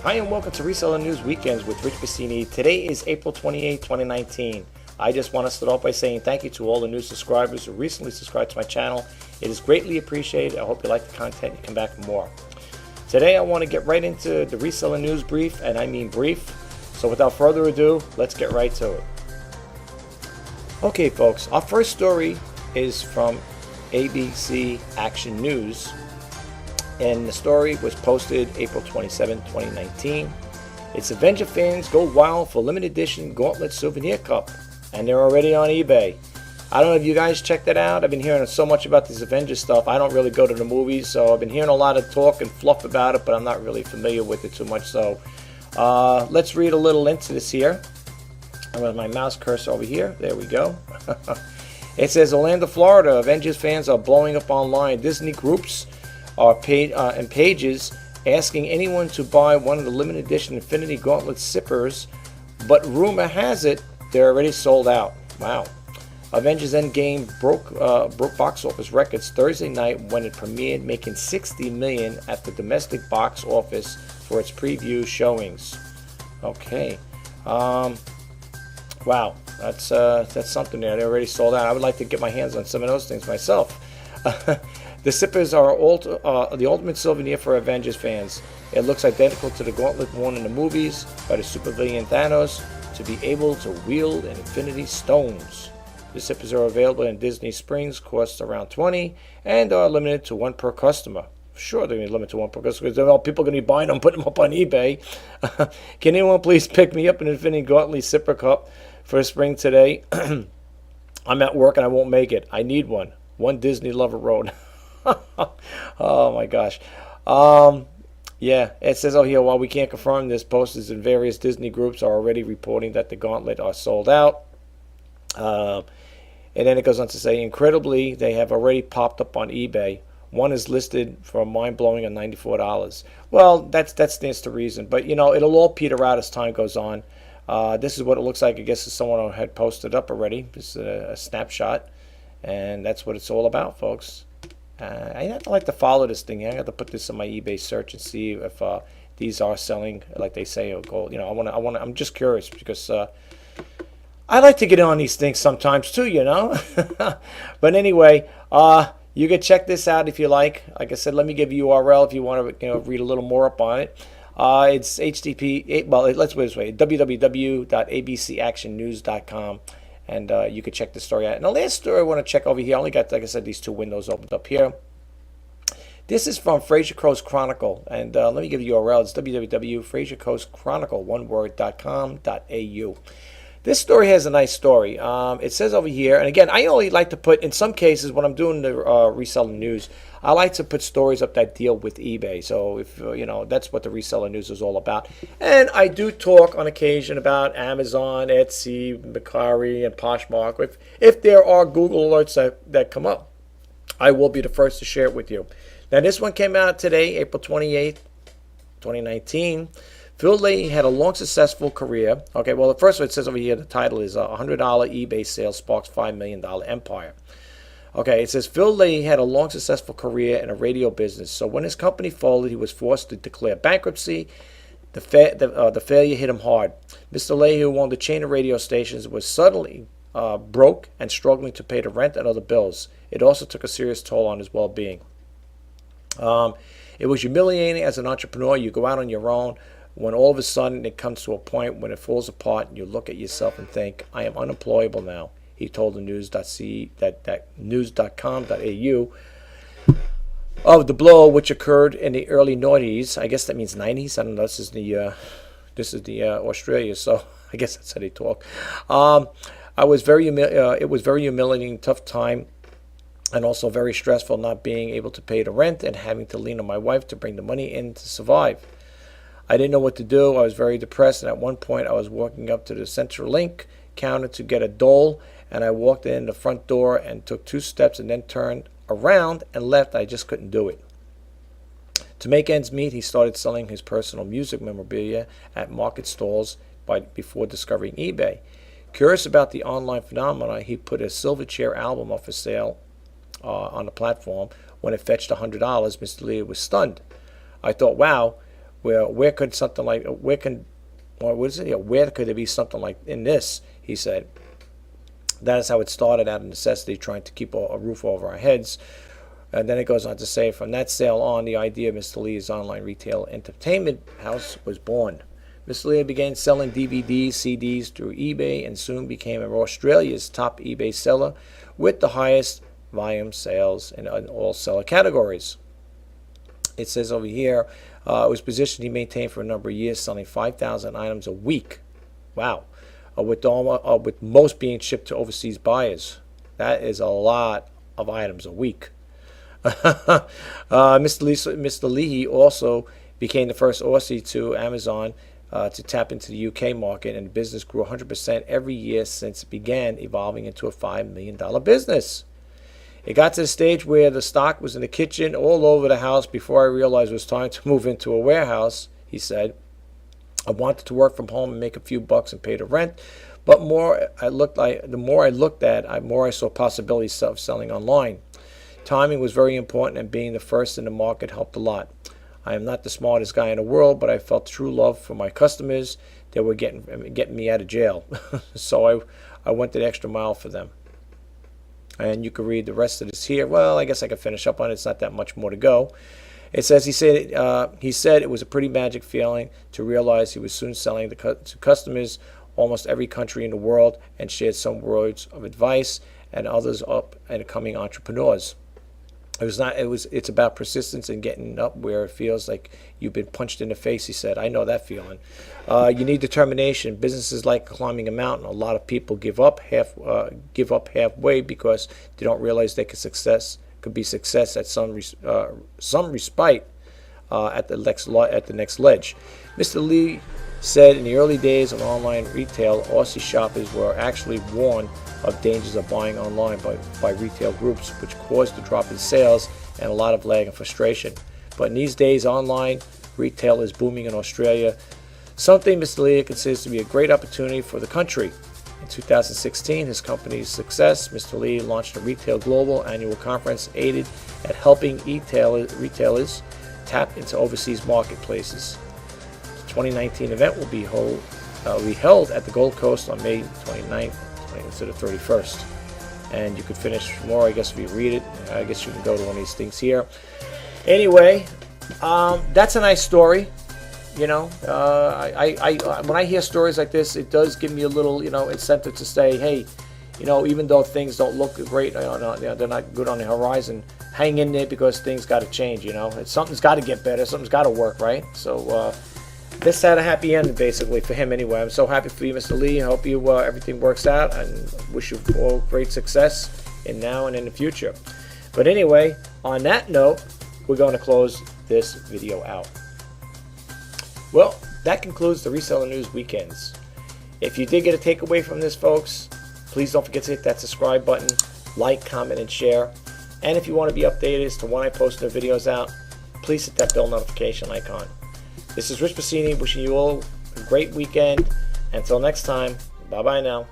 Hi and welcome to Reseller News Weekends with Rich Pasini. Today is April 28, 2019. I just want to start off by saying thank you to all the new subscribers who recently subscribed to my channel. It is greatly appreciated. I hope you like the content and come back for more. Today I want to get right into the Reseller News brief, and I mean brief. So without further ado, let's get right to it. Okay folks, our first story is from ABC Action News. And the story was posted April 27, 2019. It's Avengers fans go wild for limited edition Gauntlet souvenir cup. And they're already on eBay. I don't know if you guys checked that out. I've been hearing so much about this Avengers stuff. I don't really go to the movies, so I've been hearing a lot of talk and fluff about it, but I'm not really familiar with it too much. So let's read a little into this here. I'm with my mouse cursor over here. There we go. It says Orlando, Florida. Avengers fans are blowing up online. Disney groups are paid and pages asking anyone to buy one of the limited edition Infinity Gauntlet sippers, but rumor has it they're already sold out. Wow. Avengers Endgame broke box office records Thursday night when it premiered, making $60 million at the domestic box office for its preview showings. Okay. Wow, that's something there. They're already sold out. I would like to get my hands on some of those things myself. The sippers are the ultimate souvenir for Avengers fans. It looks identical to the gauntlet worn in the movies by the supervillain Thanos to be able to wield an infinity stones. The sippers are available in Disney Springs, cost around $20, and are limited to one per customer. Sure, they're going to limit to one per customer because people are going to be buying them, putting them up on eBay. Can anyone please pick me up an Infinity Gauntlet sipper cup for spring today? I'm at work and I won't make it. I need one. One Disney Lover Road. Oh my gosh. Yeah, it says out here, while we can't confirm this, posters in various Disney groups are already reporting that the Gauntlet are sold out. And then it goes on to say, incredibly, they have already popped up on eBay. One is listed for a mind-blowing of $94. Well, that stands to reason. But, you know, it'll all peter out as time goes on. This is what it looks like. I guess someone had posted up already. This is a snapshot. And that's what it's all about, folks. I have to like to follow this thing. I have to put this in my eBay search and see if these are selling like they say. Or go, you know, I'm just curious because I like to get on these things sometimes too, you know. But anyway, you can check this out if you like. Like I said, let me give you URL if you want to, read a little more up on it. It's HTTP. Well, let's put it this way: www.abcactionnews.com. And you can check the story out. And the last story I want to check over here, I only got, like I said, these two windows opened up here. This is from Fraser Crow's Chronicle. And let me give you the URL. It's www.frasercoastchronicle.com.au. This story has a nice story. It says over here, and again, I only like to put, in some cases, when I'm doing the reseller news, I like to put stories up that deal with eBay. So if that's what the reseller news is all about. And I do talk on occasion about Amazon, Etsy, Mercari, and Poshmark. If there are Google alerts that come up, I will be the first to share it with you. Now this one came out today, April 28th, 2019. Phil Laney had a long, successful career. Okay, well, the first one it says over here, the title is $100 eBay sale sparks $5 million empire. Okay, it says Phil Laney had a long, successful career in a radio business. So when his company folded, he was forced to declare bankruptcy. The failure hit him hard. Mr. Laney, who owned a chain of radio stations, was suddenly broke and struggling to pay the rent and other bills. It also took a serious toll on his well-being. It was humiliating as an entrepreneur. You go out on your own. When all of a sudden it comes to a point when it falls apart and you look at yourself and think, I am unemployable now, he told the news.com.au of the blow, which occurred in the early 90s. I guess that means 90s. I don't know. This is the Australia, so I guess that's how they talk. It was very humiliating, tough time, and also very stressful not being able to pay the rent and having to lean on my wife to bring the money in to survive. I didn't know what to do. I was very depressed, and at one point I was walking up to the CenturyLink counter to get a dole, and I walked in the front door and took 2 steps and then turned around and left. I just couldn't do it. To make ends meet, he started selling his personal music memorabilia at market stalls before discovering eBay. Curious about the online phenomena, he put a Silverchair album up for sale on the platform. When it fetched $100, Mr. Lee was stunned. I thought, wow, where could something like where can or what is it? Where could there be something like in this? He said. That is how it started, out of necessity, trying to keep a roof over our heads. And then it goes on to say, from that sale on, the idea of Mr. Lee's online retail entertainment house was born. Mr. Lee began selling DVDs, CDs through eBay, and soon became Australia's top eBay seller with the highest volume sales in all seller categories. It says over here, it was a position he maintained for a number of years, selling 5,000 items a week. Wow. With most being shipped to overseas buyers. That is a lot of items a week. Mr. Lee also became the first Aussie to Amazon to tap into the UK market, and the business grew 100% every year since it began, evolving into a $5 million business. It got to the stage where the stock was in the kitchen all over the house before I realized it was time to move into a warehouse, he said. I wanted to work from home and make a few bucks and pay the rent, but the more I looked at, the more I saw possibilities of selling online. Timing was very important, and being the first in the market helped a lot. I am not the smartest guy in the world, but I felt true love for my customers. They were getting me out of jail, so I went the extra mile for them. And you can read the rest of this here. Well, I guess I can finish up on it. It's not that much more to go. It says he said it was a pretty magic feeling to realize he was soon selling to customers almost every country in the world, and shared some words of advice and others up and coming entrepreneurs. It's about persistence and getting up where it feels like you've been punched in the face, he said. I know that feeling. You need determination. Business is like climbing a mountain. A lot of people give up halfway because they don't realize they could be success at some respite at the next ledge. Mr. Lee said in the early days of online retail, Aussie shoppers were actually warned of dangers of buying online by retail groups, which caused a drop in sales and a lot of lag and frustration. But in these days, online retail is booming in Australia, something Mr. Lee considers to be a great opportunity for the country. In 2016, his company's success, Mr. Lee launched a Retail Global annual conference aimed at helping retailers tap into overseas marketplaces. The 2019 event will be held at the Gold Coast on May 29th to the 31st. And you could finish more, I guess, if you read it. I guess you can go to one of these things here. Anyway, that's a nice story. You know, when I hear stories like this, it does give me a little, incentive to say, hey, even though things don't look great, they're not good on the horizon, hang in there because things got to change. Something's got to get better, something's got to work, right? So this had a happy ending, basically, for him anyway. I'm so happy for you, Mr. Lee. I hope everything works out, and wish you all great success in now and in the future. But anyway, on that note, we're going to close this video out. Well, that concludes the Reseller News Weekends. If you did get a takeaway from this, folks, please don't forget to hit that subscribe button, like, comment, and share. And if you want to be updated as to when I post new videos out, please hit that bell notification icon. This is Rich Pasini wishing you all a great weekend. Until next time, bye-bye now.